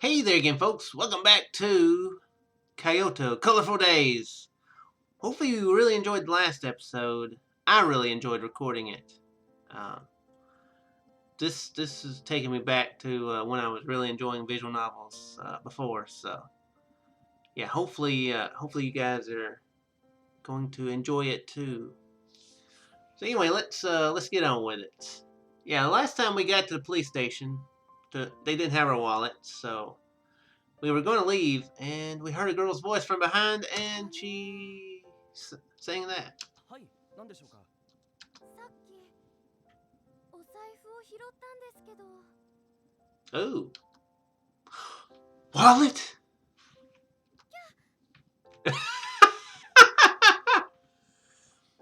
Hey there again, folks. Welcome back to Kyoto Colorful Days. Hopefully you really enjoyed the last episode. I really enjoyed recording it. Uh, this is taking me back to when I was really enjoying visual novels before. So yeah, hopefully you guys are going to enjoy it too. So anyway, let's get on with it. Yeah, last time we got to the police station, they didn't have our wallets, so we were going to leave, and we heard a girl's voice from behind, and she sang that. はい、何でしょうか。さっきお財布を拾ったんですけど。 Oh, wallet!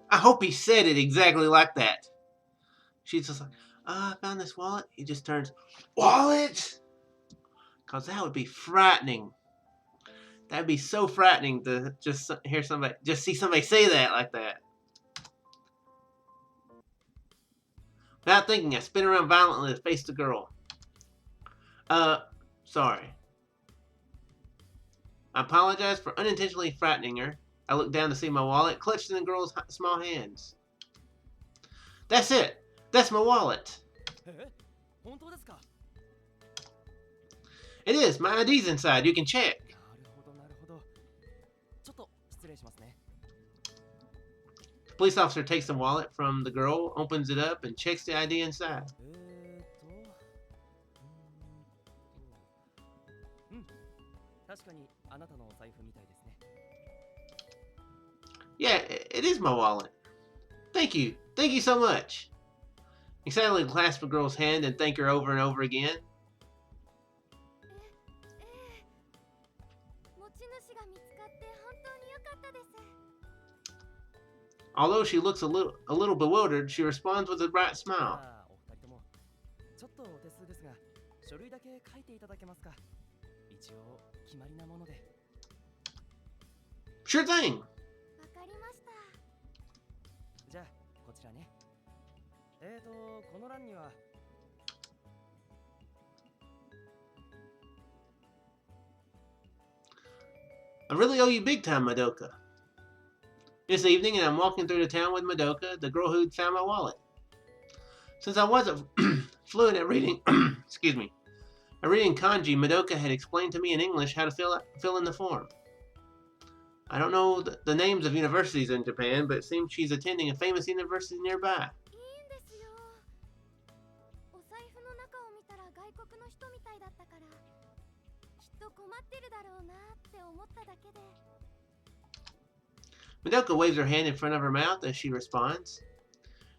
I hope he said it exactly like that. She's just like, I found this wallet. He just turns, wallet! Because that would be frightening. That'd be so frightening to just see somebody say that like that. Without thinking, I spin around violently to face the girl. Sorry. I apologize for unintentionally frightening her. I looked down to see my wallet clutched in the girl's small hands. That's it! That's my wallet! 本当ですか。It is! My ID's inside. You can check. なるほどなるほど。ちょっと失礼しますね。 The police officer takes the wallet from the girl, opens it up, and checks the ID inside. 確かにあなたのお財布みたいですね。 Yeah, it is my wallet. Thank you. Thank you so much. He silently clasped the girl's hand and thanked her over and over again. 持ち主が見つかって本当に良かったです。 Although she looks a little bewildered, she responds with a bright smile. ああ、お二人ともちょっとお手数ですが、書類だけ書いていただけますか。一応決まりなもので。 Sure thing. わかりました。じゃあこちらね。この欄には。 I really owe you big time, Madoka. This evening, and I'm walking through the town with Madoka, the girl who'd found my wallet. Since I wasn't fluent at reading, excuse me, at reading kanji, Madoka had explained to me in English how to fill in the form. I don't know the names of universities in Japan, but it seems she's attending a famous university nearby. いいんですよ。お財布の中を見たら外国の人みたいだったから、きっと困ってるだろうなって思っただけで。 Madoka waves her hand in front of her mouth as she responds.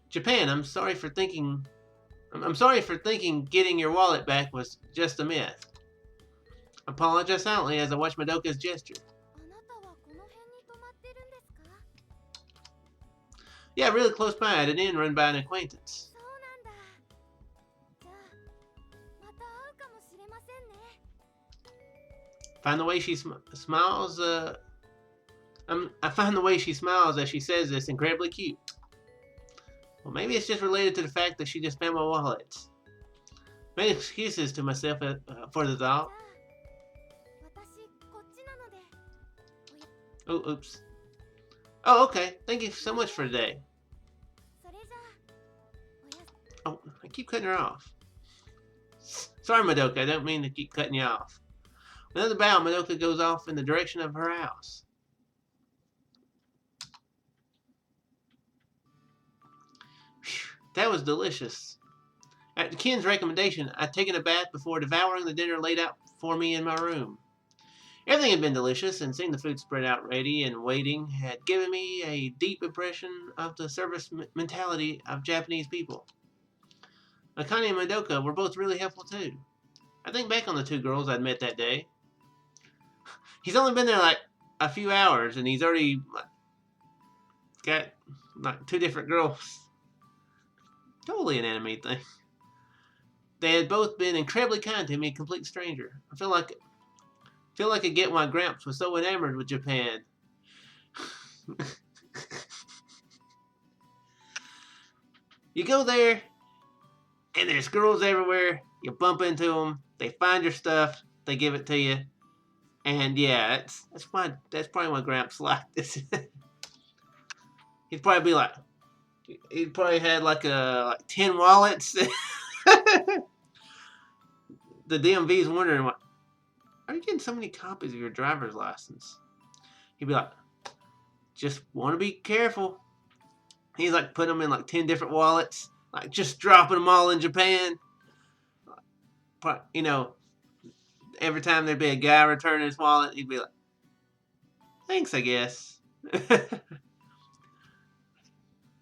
Japan, I'm sorry for thinking getting your wallet back was just a myth. I apologize silently as I watch Madoka's gesture. あなたはこの辺に泊まってるんですか？ Yeah, really close by at an inn run by an acquaintance. そうなんだ。じゃあまた会うかもしれませんね。 Find the way she smiles. I find the way she smiles as she says this incredibly cute. Well, maybe it's just related to the fact that she just found my wallet. Made excuses to myself for the thought. 私こっちなので。 Oh, oops. Oh, okay. Thank you so much for today. それじゃあ。 Oh, I keep cutting her off. Sorry, Madoka. I don't mean to keep cutting you off. With another bow, Madoka goes off in the direction of her house. That was delicious. At Ken's recommendation, I'd taken a bath before devouring the dinner laid out for me in my room. Everything had been delicious, and seeing the food spread out ready and waiting had given me a deep impression of the service mentality of Japanese people. Akane and Madoka were both really helpful too. I think back on the two girls I'd met that day. He's only been there like a few hours, and he's already got like two different girls. Totally an anime thing. They had both been incredibly kind to me, a complete stranger. I feel like I get why Gramps was so enamored with Japan. You go there, and there's girls everywhere. You bump into them. They find your stuff. they give it to you. And yeah, that's probably why Gramps liked this. He'd probably be like, he'd probably had like 10 wallets. The DMV's wondering, what are you getting so many copies of your driver's license? He'd be like, just want to be careful. He's like putting them in like 10 different wallets, like just dropping them all in Japan. You know, every time there'd be a guy returning his wallet, he'd be like, thanks, I guess.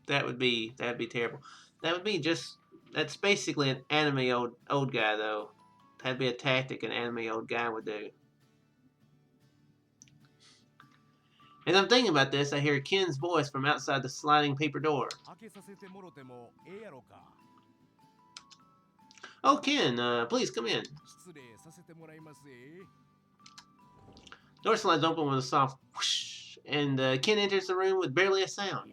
That'd be terrible. That's basically an anime old guy though. That'd be a tactic an anime old guy would do. As I'm thinking about this, I hear Ken's voice from outside the sliding paper door. Oh, Ken, please come in. Door slides open with a soft whoosh, and Ken enters the room with barely a sound.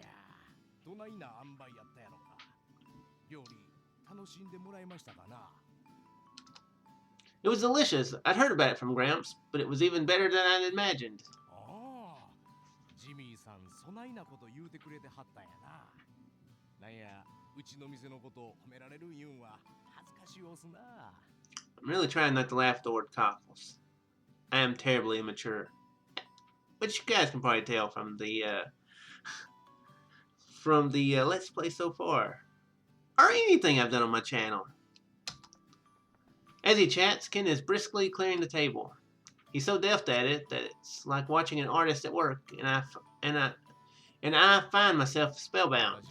It was delicious. I'd heard about it from Gramps, but it was even better than I'd imagined. I'm really trying not to laugh at the word cockles. I am terribly immature. Which you guys can probably tell from the Let's Play so far. Or anything I've done on my channel. As he chats, Ken is briskly clearing the table. He's so deft at it that it's like watching an artist at work, and I find myself spellbound.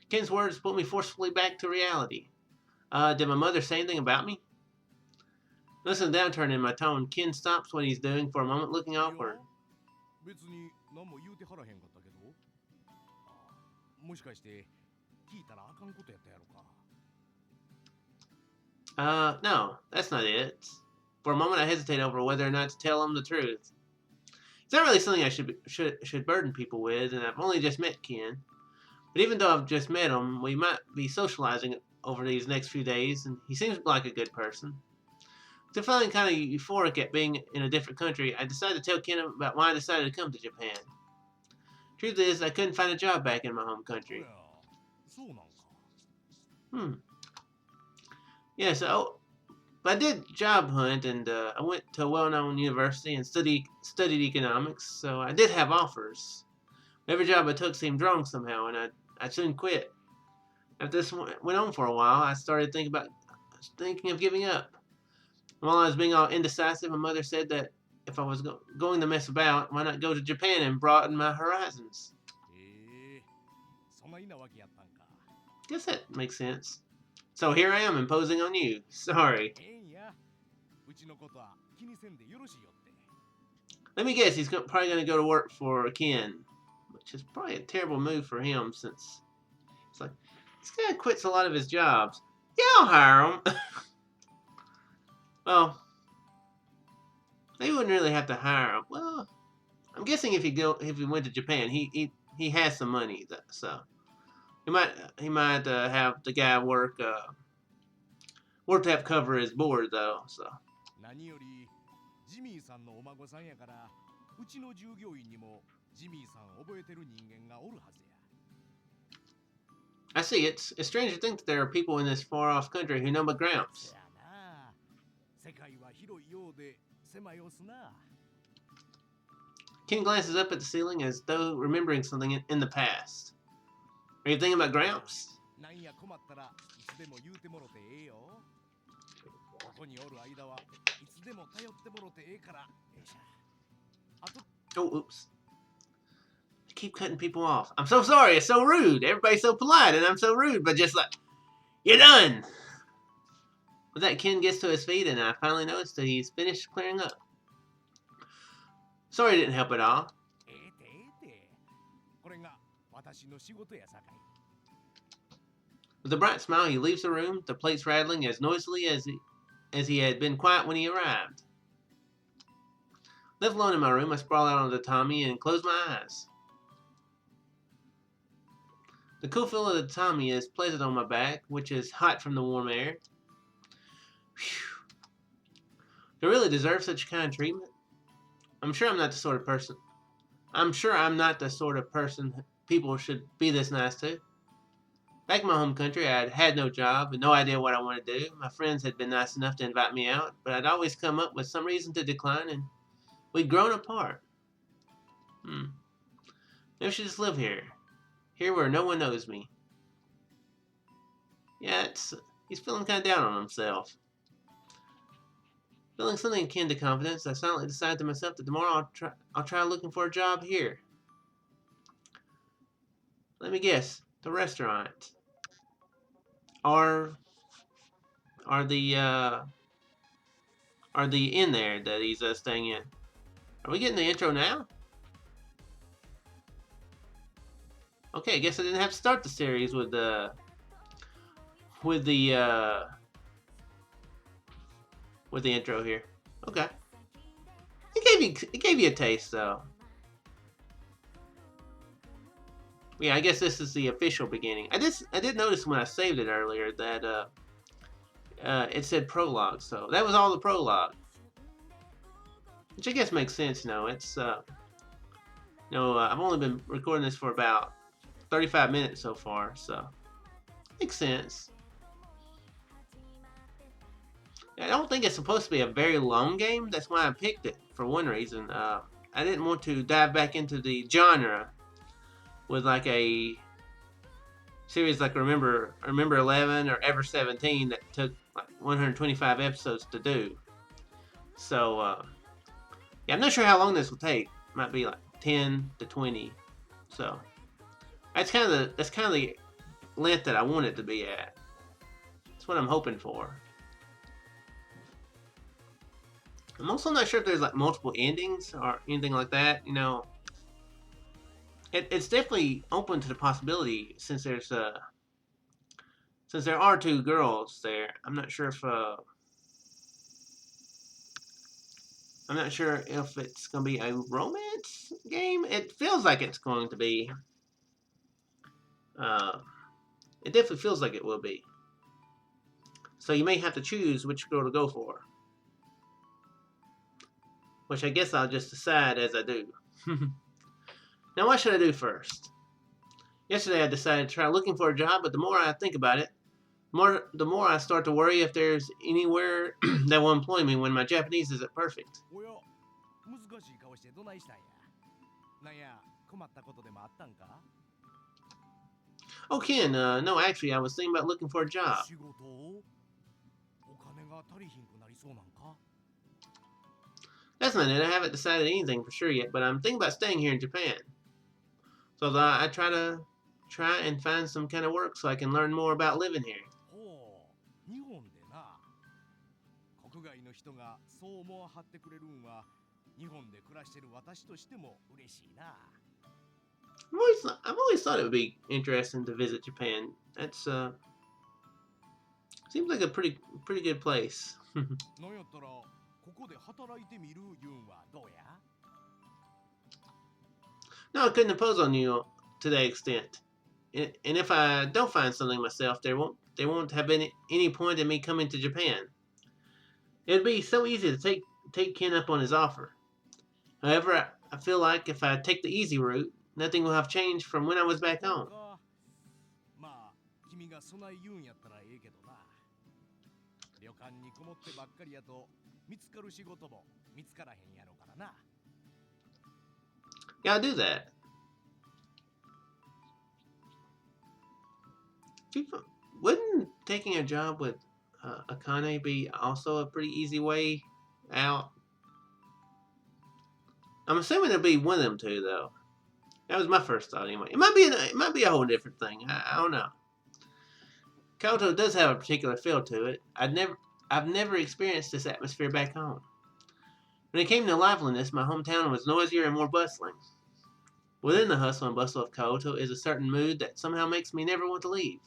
Ken's words pull me forcefully back to reality. Did my mother say anything about me? Noticing the downturn in my tone, Ken stops what he's doing for a moment, looking awkward. No, that's not it. For a moment, I hesitate over whether or not to tell him the truth. It's not really something I should burden people with, and I've only just met Ken. But even though I've just met him, we might be socializing over these next few days, and he seems like a good person. After feeling kind of euphoric at being in a different country, I decided to tell Ken about why I decided to come to Japan. Truth is, I couldn't find a job back in my home country. Yeah, so I did job hunt, and I went to a well-known university and studied economics, so I did have offers. Every job I took seemed wrong somehow, and I soon quit. After this went on for a while, I started thinking of giving up. While I was being all indecisive, my mother said that if I was going to mess about, why not go to Japan and broaden my horizons? Guess that makes sense. So here I am imposing on you. Sorry. Let me guess, he's probably going to go to work for Ken, which is probably a terrible move for him since it's like, this guy quits a lot of his jobs. Yeah, I'll hire him. Well, they wouldn't really have to hire him. Well, I'm guessing if he went to Japan, he has some money, so he might have the guy work to have cover his board though. So. I see. It's strange to think that there are people in this far-off country who know my Gramps. Ken glances up at the ceiling as though remembering something in the past. Are you thinking about Gramps? Oh, oops. I keep cutting people off. I'm so sorry. It's so rude. Everybody's so polite, and I'm so rude, but just like, you're done. With that, Ken gets to his feet, and I finally notice that he's finished clearing up. Sorry it didn't help at all. With a bright smile, he leaves the room, the plates rattling as noisily as he had been quiet when he arrived. Left alone in my room, I sprawl out on the tatami and close my eyes. The cool feeling of the tummy is pleasant on my back, which is hot from the warm air. Whew. Do I really deserve such kind treatment? I'm sure I'm not the sort of person. I'm sure I'm not the sort of person people should be this nice to. Back in my home country, I had no job and no idea what I wanted to do. My friends had been nice enough to invite me out, but I'd always come up with some reason to decline, and we'd grown apart. Maybe I should just live here where no one knows me. Yeah, he's feeling kind of down on himself. Feeling something akin to confidence, I silently decided to myself that tomorrow I'll try looking for a job here. Let me guess, the restaurant, or the inn there that he's staying in. Are we getting the intro now? Okay, I guess I didn't have to start the series with the intro here. Okay. It gave you a taste though. Yeah, I guess this is the official beginning. I did notice when I saved it earlier that it said prologue, so that was all the prologue. Which I guess makes sense, it's I've only been recording this for about 35 minutes so far, so makes sense. I don't think it's supposed to be a very long game. That's why I picked it, for one reason. I didn't want to dive back into the genre with like a series like Remember 11 or Ever 17 that took like 125 episodes to do. So, yeah, I'm not sure how long this will take. Might be like 10 to 20. So, that's kind of the length that I want it to be at. That's what I'm hoping for. I'm also not sure if there's like multiple endings or anything like that. It's definitely open to the possibility since there are two girls there. I'm not sure if it's gonna be a romance game. It feels like it's going to be. It definitely feels like it will be. So you may have to choose which girl to go for. Which I guess I'll just decide as I do. Now, what should I do first? Yesterday I decided to try looking for a job, but the more I think about it, the more I start to worry if there's anywhere that will employ me when my Japanese isn't perfect. Oh, Ken, no, actually, I was thinking about looking for a job. That's not it. I haven't decided anything for sure yet, but I'm thinking about staying here in Japan. So I try and find some kind of work so I can learn more about living here. I've always thought it would be interesting to visit Japan. That's seems like a pretty good place. No, I couldn't impose on you to that extent. And if I don't find something myself, there won't have been any point in me coming to Japan. It would be so easy to take Ken up on his offer. However, I feel like if I take the easy route, nothing will have changed from when I was back home. Yeah, I'll do that. Wouldn't taking a job with Akane be also a pretty easy way out? I'm assuming it'll be one of them two, though. That was my first thought, anyway. It might be a whole different thing. I don't know. Kyoto does have a particular feel to it. I've never experienced this atmosphere back home. When it came to liveliness, my hometown was noisier and more bustling. Within the hustle and bustle of Kyoto is a certain mood that somehow makes me never want to leave.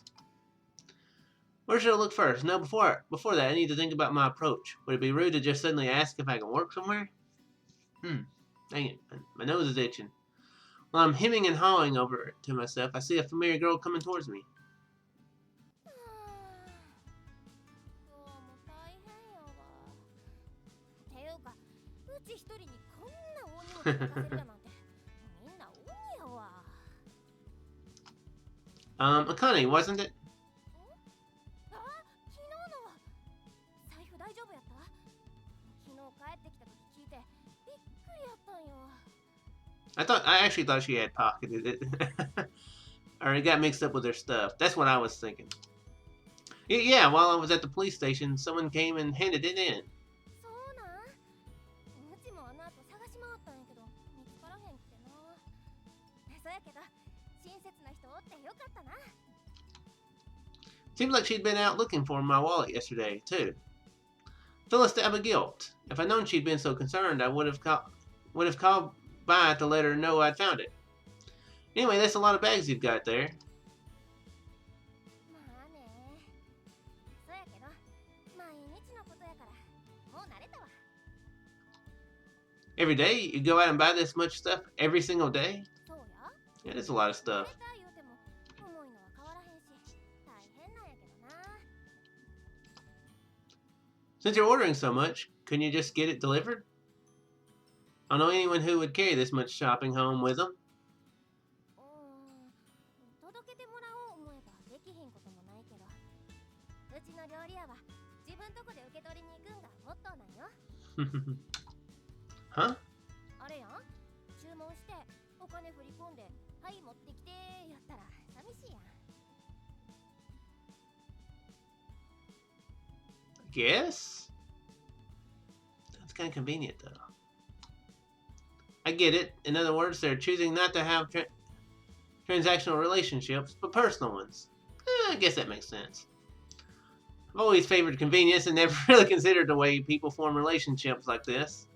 Where should I look first? No, before that, I need to think about my approach. Would it be rude to just suddenly ask if I can work somewhere? Dang it, my nose is itching. While I'm hemming and hawing over it to myself, I see a familiar girl coming towards me. はあ今日も大変やわ。ていうか、うち一人にこんな大荷物任せるだなんてみんな鬼やわ。Akane, wasn't it? あ、昨日の財布大丈夫やった？昨日帰ってきた時聞いてびっくりやったんよ。I actually thought she had pocketed it. Or it got mixed up with her stuff. That's what I was thinking. Yeah, while I was at the police station, someone came and handed it in. そうなん？うちもあの後探し回ったんやけど見つからへんくてな。そうやけど親切な人おってよかったな。 Seems like she'd been out looking for my wallet yesterday, too. Feel a stab of guilt. If I'd known she'd been so concerned, I would have called by to let her know I'd found it. Anyway, that's a lot of bags you've got there. まあね。そうやけど毎日のことやからもう慣れたわ。 Every day, you go out and buy this much stuff every single day? そうや。 Yeah, that's a lot of 慣 stuff. れた言うても重いのは変わらへんし大変なんやけどな。 Since you're ordering so much, couldn't you just get it delivered? I don't know anyone who would carry this much shopping home with them. 届けてもらおう思えばできひんこともないけど、うちの料理屋は自分とこで受け取りに行くんがモットーなんよ。 Huh? あれやん、注文してお金振り込んではい持ってきてやったら寂しいやん。 Guess? That's kind of convenient, though. I get it. In other words, they're choosing not to have transactional relationships, but personal ones. I guess that makes sense. I've always favored convenience and never really considered the way people form relationships like this.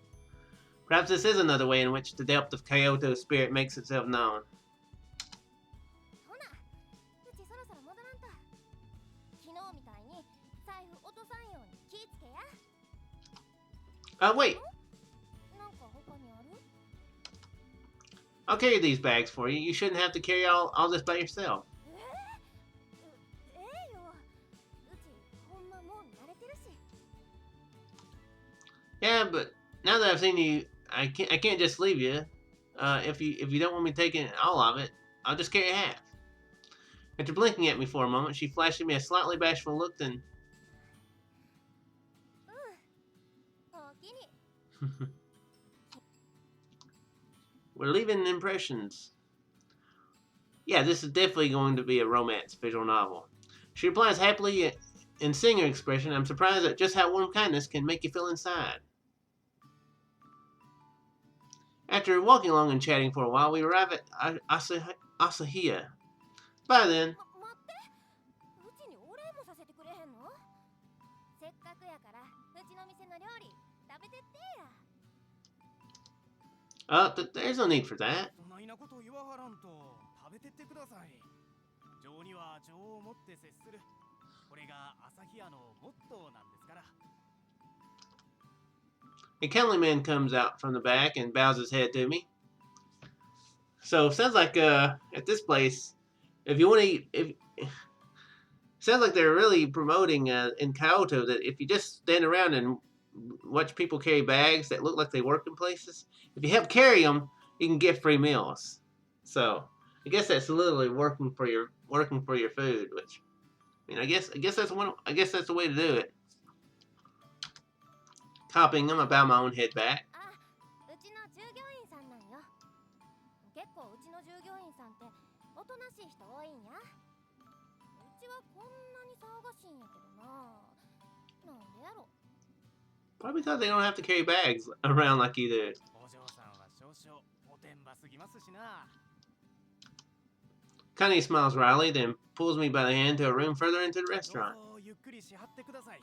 Perhaps this is another way in which the depth of Kyoto spirit makes itself known. ほな、うちそろそろ戻らんと。昨日みたいに財布落とさんように気ぃつけや。 Wait. なんか他にある？ I'll carry these bags for you. You shouldn't have to carry all this by yourself. ええよ。うちほんまもう慣れてるし。 Yeah, but now that I've seen you, I can't just leave you. If you don't want me taking all of it, I'll just carry half. After blinking at me for a moment, she flashed at me a slightly bashful look, then おおきに。 we're leaving impressions. Yeah, this is definitely going to be a romance visual novel. She replies happily and seeing her expression, I'm surprised at just how warm kindness can make you feel inside. After walking along and chatting for a while, we arrive at Asahiya. By then, 待って、うちにお礼もさせてくれへんの？せっかくやからうちの店の料理食べてってや。 there's no need for that. そないなこと言わはらんと食べてってください。情には情を持って接する。これが朝日屋のモットーなんですから。 A kindly man comes out from the back and bows his head to me. So sounds like at this place, if you want to eat, sounds like they're really promoting in Kyoto that if you just stand around and watch people carry bags that look like they work in places, if you help carry them, you can get free meals. So I guess that's literally working for your food, which I mean I guess that's the way to do it. Copying them, I bow my own head back. あ、うちの従業員さんなんよ。結構うちの従業員さんっておとなしい人多いんや。うちはこんなに騒がしいんやけどな。なんでやろ。 Probably because they don't have to carry bags around like you do. お嬢さんは少々おてんばすぎますしな。 Connie smiles wryly, then pulls me by the hand to a room further into the ど restaurant. うぞゆっくりしはってください。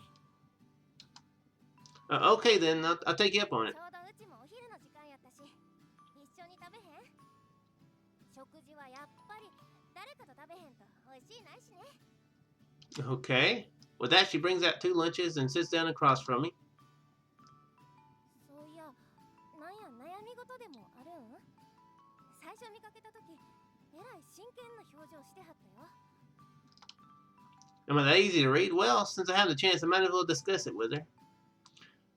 Okay, then I'll take you up on ち it. ょうどうちもお昼の時間やったし、一緒に食べへん？食事はやっぱり誰かと食べへんと美味しいないしね。 Okay. With that, she brings out 2 lunches and sits down across from me. そういや、なんや悩み事でもあるん？最初見かけた時えらい真剣な表情してはったよ。 Am I that easy to read? Well, since I have the chance, I might as well discuss it with her.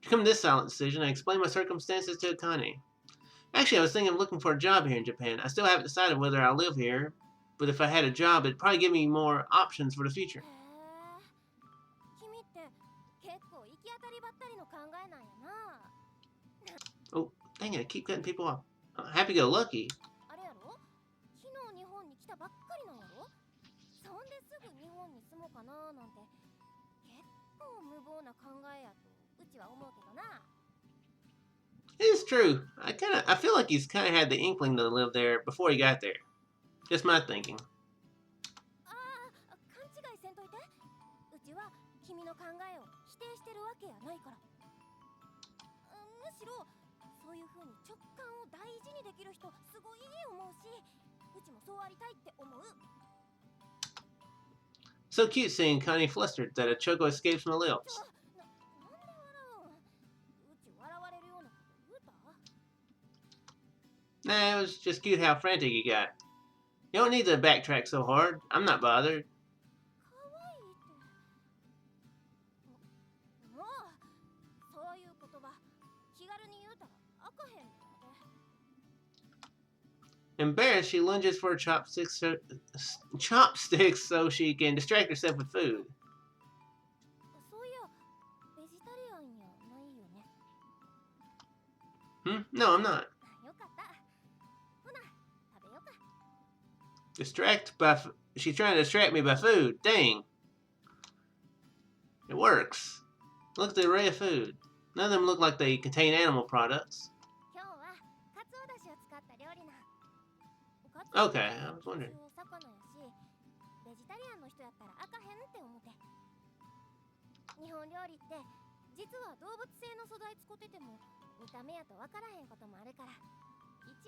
To come to this silent decision, I explained my circumstances to Akane. Actually, I was thinking of looking for a job here in Japan. I still haven't decided whether I'll live here, but if I had a job, it'd probably give me more options for the future. へえ、君って結構行き当たりばったりの考えなんやな。 Oh, dang it, I keep cutting people off. Happy-go-lucky. あれやろ、昨日日本に来たばっかりなんやろ。そんですぐ日本に住もうかななんて結構無謀な考えやとうちは思うけどな。 It's true. I feel like he's kind of had the inkling to live there before he got there. Just my thinking. ああ、勘違いせんといて。うちは君の考えを否定してるわけやないから。むしろそういう風に直感を大事にできる人すごい思うし、うちもそうありたいって思う。 So cute seeing Connie flustered that a chuckle escapes my ちょ、 lips. なんで笑うん。うち笑われるようなこと言うた？ Nah, it was just cute how frantic he got. You don't need to backtrack so hard. I'm not bothered. かわいいって。もうそういう言葉気軽に言うたらあかへんねんで。 Embarrassed, she lunges for chopsticks so she can distract herself with food. そういやベジタリアンやないよね。 No, I'm not. よかった。ほな食べようか。 She's trying to distract me by food. Dang. It works. Look at the array of food. None of them look like they contain animal products. 今日はカツオだしを使った料理な。 Okay, I was wondering. お魚やし、ベジタリアンの人やったらあかへんって思って。日本料理って実は動物性の素材使ってても見た目やとわからへんこともあるから、一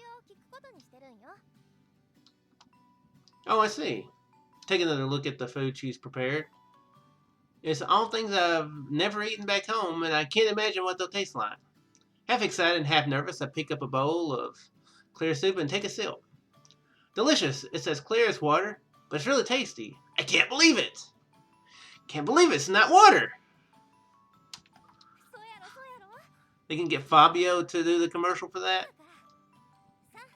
応聞くことにしてるんよ。 Oh, I see. Take another look at the food she's prepared. It's all things I've never eaten back home, and I can't imagine what they'll taste like. Half excited and half nervous, I pick up a bowl of clear soup and take a sip. Delicious. It's as clear as water, but it's really tasty. I can't believe it. Can't believe it's not water. そうやろそうやろ。 They can get Fabio to do the commercial for だ that. からさ、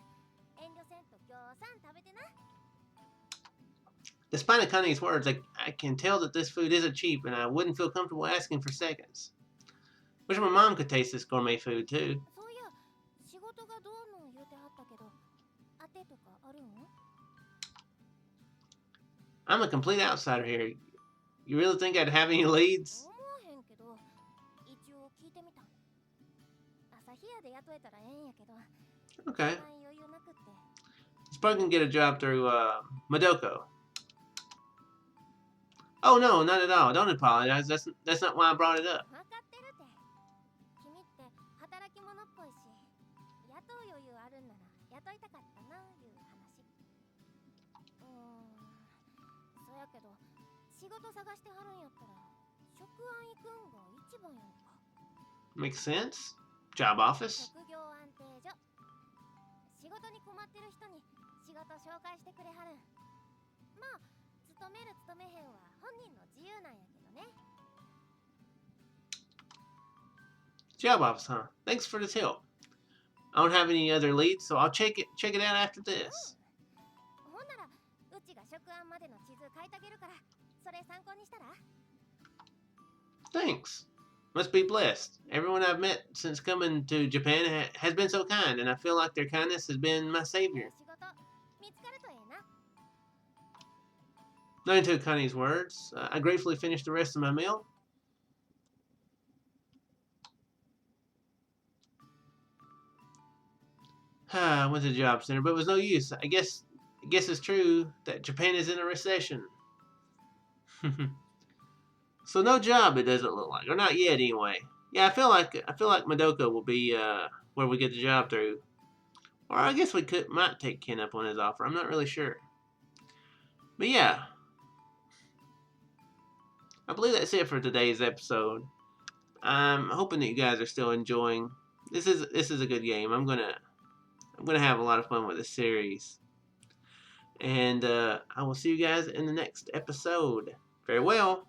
遠慮せんとぎょうさん食べてな。 Despite Akane's words, I can tell that this food isn't cheap, and I wouldn't feel comfortable asking for seconds. Wish my mom could taste this gourmet food, too. そういや仕事がどうの言うてはったけど、当てとかあるん？ I'm a complete outsider here. You really think I'd have any leads? 思わへんけど、一応聞いてみた。朝日屋で雇えたらええんやけど、 Okay. 余裕なくって。 He's probably gonna get a job through, Madoko. Oh, no, not at all. Don't apologize. That's not why I brought it up. 分かってるって。君って働き者っぽいし、雇う余裕あるんなら雇いたかったないう話。そやけど仕事探してはるんやったら職安行くんが一番やんか。 Makes sense. Job office. 職業安定所。仕事に困ってる人に仕事紹介してくれはるん。まあ勤める勤めへんは本人の自由なんやけどね。 Job office, huh? Thanks for the tip. I don't have any other leads, so I'll check it out after this. ほんならうちが職安までの地図書いてあげるから、それ参考にしたら。 Thanks. Must be blessed. Everyone I've met since coming to Japan has been so kind, and I feel like their kindness has been my savior. 仕事見つかるとええな。 Knowing to Connie's words, I gratefully finished the rest of my meal. I went to the job center, but it was no use. I guess it's true that Japan is in a recession. So no job, it doesn't look like, or not yet anyway. Yeah, I feel like Madoka will be where we get the job through, or I guess we might take Ken up on his offer. I'm not really sure, but yeah, I believe that's it for today's episode. I'm hoping that you guys are still enjoying. This is a good game. I'm gonna have a lot of fun with this series. And I will see you guys in the next episode. Farewell.